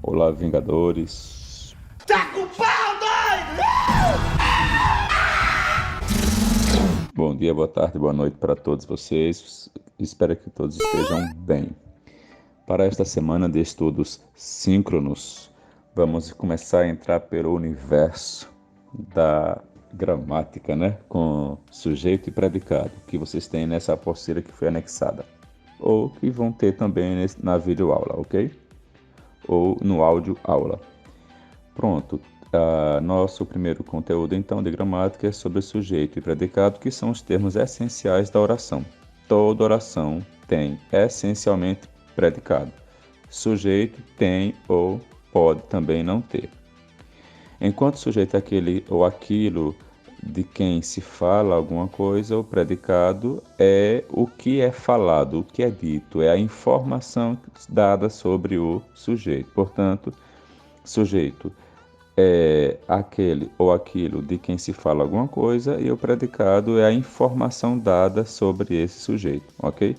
Olá, Vingadores. Tá com pau, doido! Bom dia, boa tarde, boa noite para todos vocês. Espero que todos estejam bem. Para esta semana de estudos síncronos, vamos começar a entrar pelo universo da gramática, né? Com sujeito e predicado, que vocês têm nessa apostila que foi anexada. Ou que vão ter também na videoaula, ok? Ou no áudio aula. Pronto. Nosso primeiro conteúdo, então, de gramática é sobre sujeito e predicado, que são os termos essenciais da oração. Toda oração tem essencialmente predicado. Sujeito tem ou pode também não ter. Enquanto sujeito é aquele ou aquilo de quem se fala alguma coisa, o predicado é o que é falado, o que é dito, é a informação dada sobre o sujeito. Portanto, sujeito é aquele ou aquilo de quem se fala alguma coisa e o predicado é a informação dada sobre esse sujeito, ok?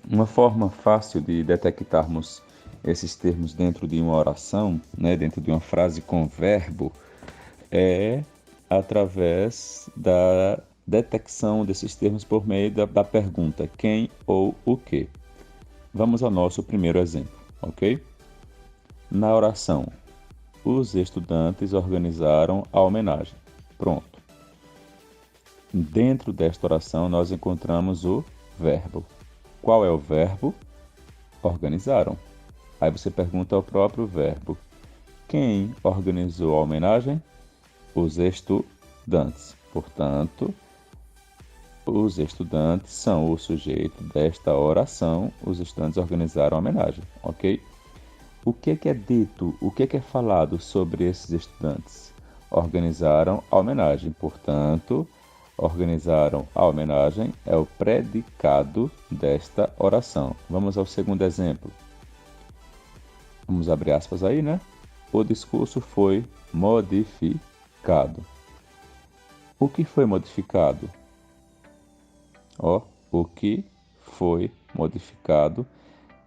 Uma forma fácil de detectarmos esses termos dentro de uma oração, né, dentro de uma frase com verbo, é através da detecção desses termos por meio da pergunta quem ou o que. Vamos ao nosso primeiro exemplo, ok? Na oração, os estudantes organizaram a homenagem. Pronto. Dentro desta oração, nós encontramos o verbo. Qual é o verbo? Organizaram. Aí você pergunta ao próprio verbo: quem organizou a homenagem? Os estudantes. Portanto, os estudantes são o sujeito desta oração. Os estudantes organizaram a homenagem, ok? O que é dito, o que é falado sobre esses estudantes? Organizaram a homenagem, portanto, organizaram a homenagem é o predicado desta oração. Vamos ao segundo exemplo. Vamos abrir aspas aí, né? O discurso foi modificado. O que foi modificado? O que foi modificado?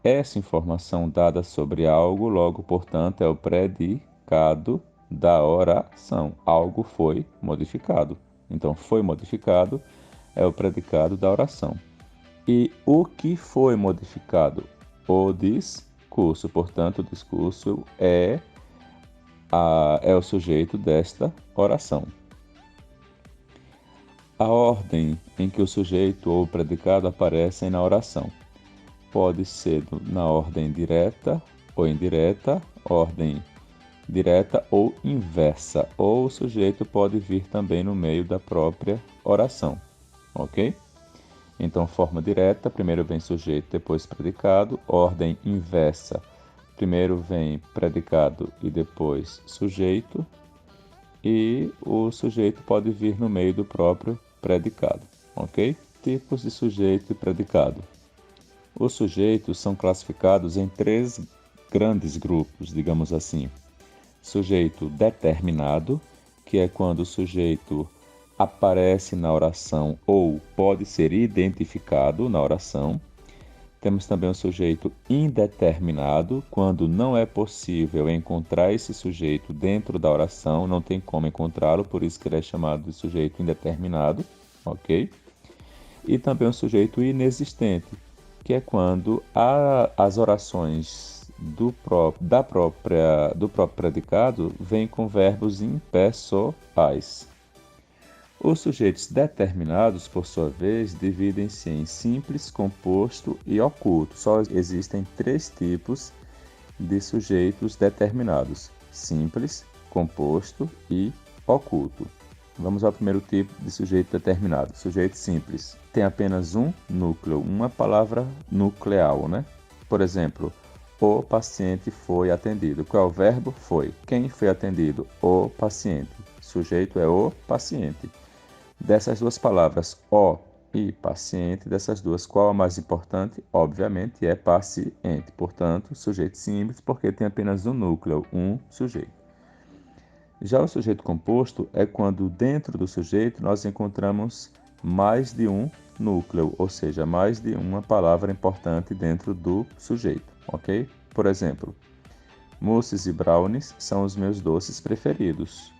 Essa informação dada sobre algo, logo, portanto, é o predicado da oração. Algo foi modificado. Então, foi modificado é o predicado da oração. E o que foi modificado? O discurso. Portanto, o discurso é o sujeito desta oração. A ordem em que o sujeito ou o predicado aparecem na oração pode ser na ordem direta ou indireta, ordem direta ou inversa, ou o sujeito pode vir também no meio da própria oração, ok? Então, forma direta, primeiro vem sujeito, depois predicado, ordem inversa, primeiro vem predicado e depois sujeito, e o sujeito pode vir no meio do próprio predicado, ok? Tipos de sujeito e predicado. Os sujeitos são classificados em 3 grandes grupos, digamos assim. Sujeito determinado, que é quando o sujeito aparece na oração ou pode ser identificado na oração. Temos também o sujeito indeterminado, quando não é possível encontrar esse sujeito dentro da oração, não tem como encontrá-lo, por isso que ele é chamado de sujeito indeterminado, ok? E também o sujeito inexistente, que é quando as orações do próprio predicado vêm com verbos impessoais. Os sujeitos determinados, por sua vez, dividem-se em simples, composto e oculto. Só existem 3 tipos de sujeitos determinados: simples, composto e oculto. Vamos ao primeiro tipo de sujeito determinado. Sujeito simples. Tem apenas um núcleo, uma palavra nucleal, né? Por exemplo, o paciente foi atendido. Qual é o verbo? Foi. Quem foi atendido? O paciente. Sujeito é o paciente. Dessas 2 palavras, o e paciente, dessas 2, qual a mais importante? Obviamente é paciente. Portanto, sujeito simples, porque tem apenas um núcleo, um sujeito. Já o sujeito composto é quando dentro do sujeito nós encontramos mais de um núcleo, ou seja, mais de uma palavra importante dentro do sujeito, ok? Por exemplo, Mousses e brownies são os meus doces preferidos,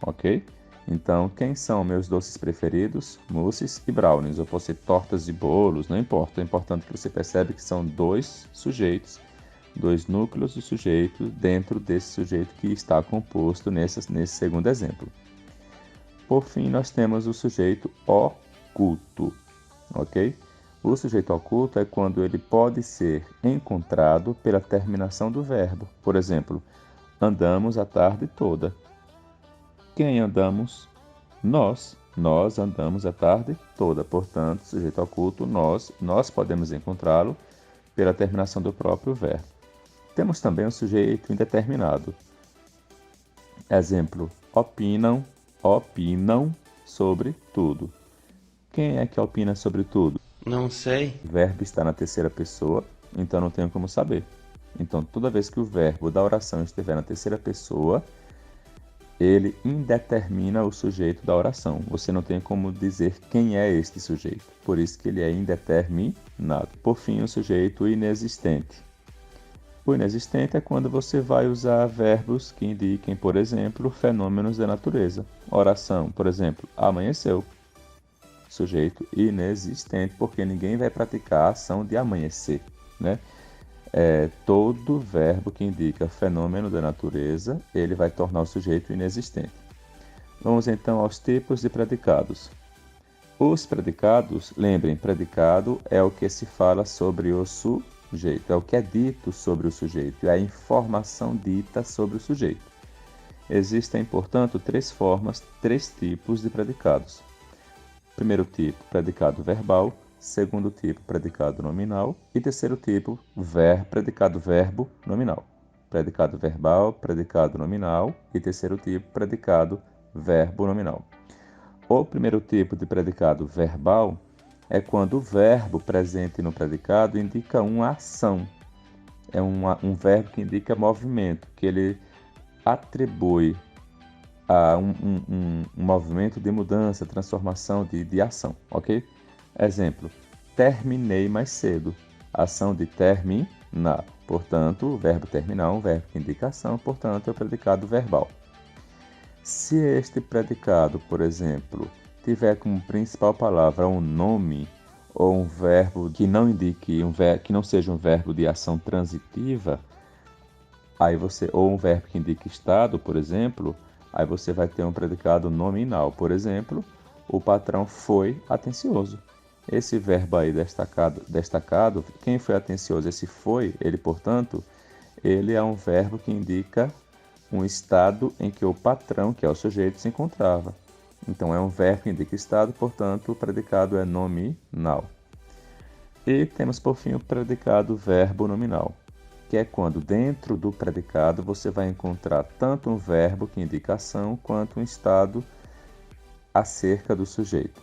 ok? Então, quem são meus doces preferidos? Mousses e brownies. Ou pode ser tortas e bolos, não importa. É importante que você percebe que são dois sujeitos, dois núcleos do sujeito dentro desse sujeito que está composto nesse segundo exemplo. Por fim, nós temos o sujeito oculto, ok? O sujeito oculto é quando ele pode ser encontrado pela terminação do verbo. Por exemplo, andamos a tarde toda. Quem andamos? Nós. Nós andamos a tarde toda. Portanto, sujeito oculto, nós podemos encontrá-lo pela terminação do próprio verbo. Temos também o sujeito indeterminado. Exemplo, opinam sobre tudo. Quem é que opina sobre tudo? Não sei. O verbo está na terceira pessoa, então não tenho como saber. Então, toda vez que o verbo da oração estiver na terceira pessoa, ele indetermina o sujeito da oração. Você não tem como dizer quem é este sujeito. Por isso que ele é indeterminado. Por fim, o sujeito inexistente. O inexistente é quando você vai usar verbos que indiquem, por exemplo, fenômenos da natureza. Oração, por exemplo, amanheceu. Sujeito inexistente, porque ninguém vai praticar a ação de amanhecer, né? Todo verbo que indica fenômeno da natureza, ele vai tornar o sujeito inexistente. Vamos então aos tipos de predicados. Os predicados, lembrem, predicado é o que se fala sobre o sujeito, é o que é dito sobre o sujeito, é a informação dita sobre o sujeito. Existem, portanto, três tipos de predicados. Primeiro tipo, predicado verbal. Segundo tipo, predicado nominal. E terceiro tipo, predicado verbo nominal. Predicado verbal, predicado nominal. E terceiro tipo, predicado verbo nominal. O primeiro tipo de predicado verbal é quando o verbo presente no predicado indica uma ação. É um verbo que indica movimento, que ele atribui a um movimento de mudança, transformação, de ação, ok? Exemplo, terminei mais cedo. Ação de terminar. Portanto, o verbo terminar é um verbo que indica ação, portanto, é o predicado verbal. Se este predicado, por exemplo, tiver como principal palavra um nome ou um verbo que não indique, que não seja um verbo de ação transitiva, ou um verbo que indique estado, por exemplo, aí você vai ter um predicado nominal. Por exemplo, o patrão foi atencioso. Esse verbo aí destacado, quem foi atencioso? Esse foi, ele, portanto, ele é um verbo que indica um estado em que o patrão, que é o sujeito, se encontrava. Então, é um verbo que indica estado, portanto, o predicado é nominal. E temos, por fim, o predicado verbo nominal, que é quando dentro do predicado você vai encontrar tanto um verbo que indica ação, quanto um estado acerca do sujeito.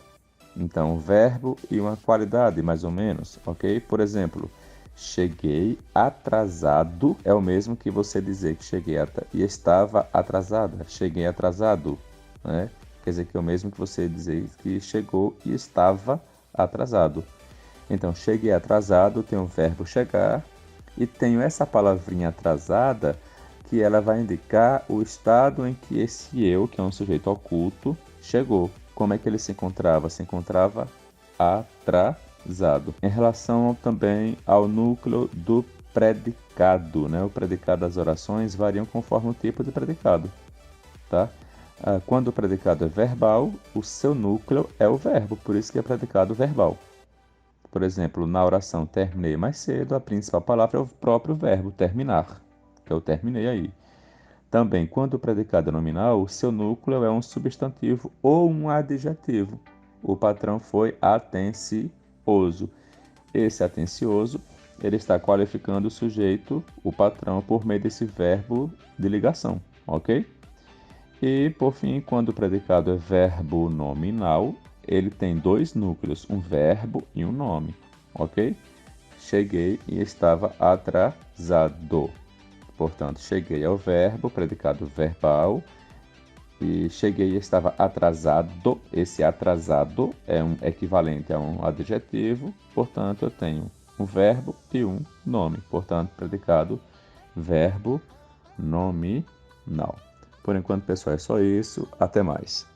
Então, verbo e uma qualidade, mais ou menos, ok? Por exemplo, cheguei atrasado é o mesmo que você dizer que cheguei e estava atrasada. Cheguei atrasado, né? Quer dizer que é o mesmo que você dizer que chegou e estava atrasado. Então, cheguei atrasado, tem o verbo chegar, e tenho essa palavrinha atrasada, que ela vai indicar o estado em que esse eu, que é um sujeito oculto, chegou. Como é que ele se encontrava? Se encontrava atrasado. Em relação também ao núcleo do predicado, né? O predicado das orações variam conforme o tipo de predicado, tá? Quando o predicado é verbal, o seu núcleo é o verbo, por isso que é predicado verbal. Por exemplo, na oração terminei mais cedo, a principal palavra é o próprio verbo terminar, que eu terminei aí. Também, quando o predicado é nominal, o seu núcleo é um substantivo ou um adjetivo. O patrão foi atencioso. Esse atencioso, ele está qualificando o sujeito, o patrão, por meio desse verbo de ligação, ok? E, por fim, quando o predicado é verbo nominal, ele tem dois núcleos, um verbo e um nome, ok? Cheguei e estava atrasado. Portanto, cheguei ao verbo, predicado verbal, e cheguei e estava atrasado. Esse atrasado é um equivalente a um adjetivo, portanto, eu tenho um verbo e um nome. Portanto, predicado verbo nominal. Por enquanto, pessoal, é só isso. Até mais.